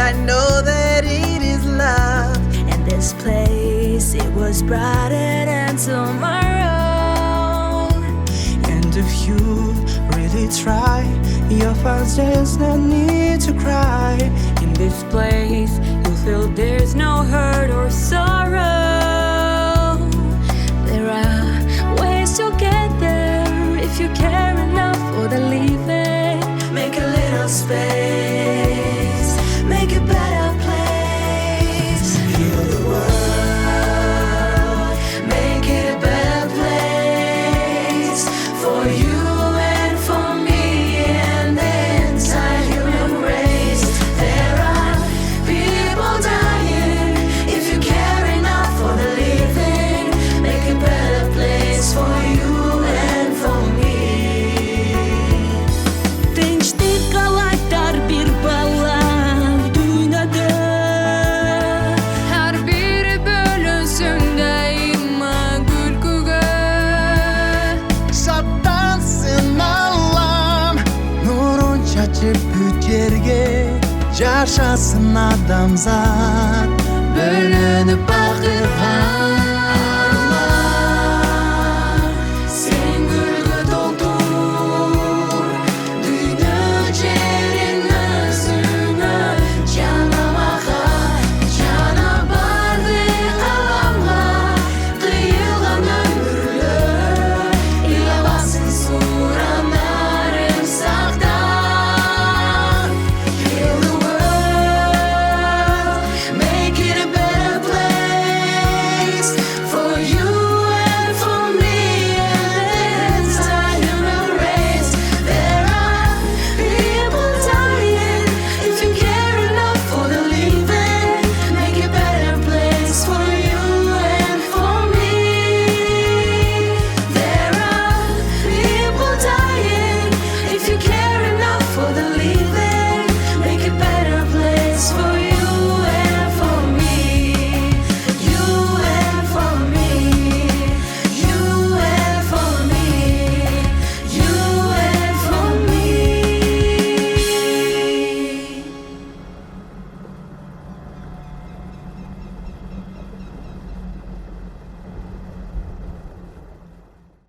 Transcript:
I know that it is love. And this place, it was brighter than tomorrow. And if you really try, you'll find there's no need to cry. In this place, you'll feel there's no hurt or sorrow. There are ways to get there if you care enough for the living. Make a little space, make a better place. Heal the world, make it a better place for you and for me and the entire human race. There are people dying. If you care enough for the living, make a better place for you and for me. Tinchlik kalaytar bir bala dünyada. Her biri bölünsün daima gülgüge. Şattansın Allah'ım, nurun çaçıp bütçerge. Yaşasın adamzat, bölünüp bakırgan.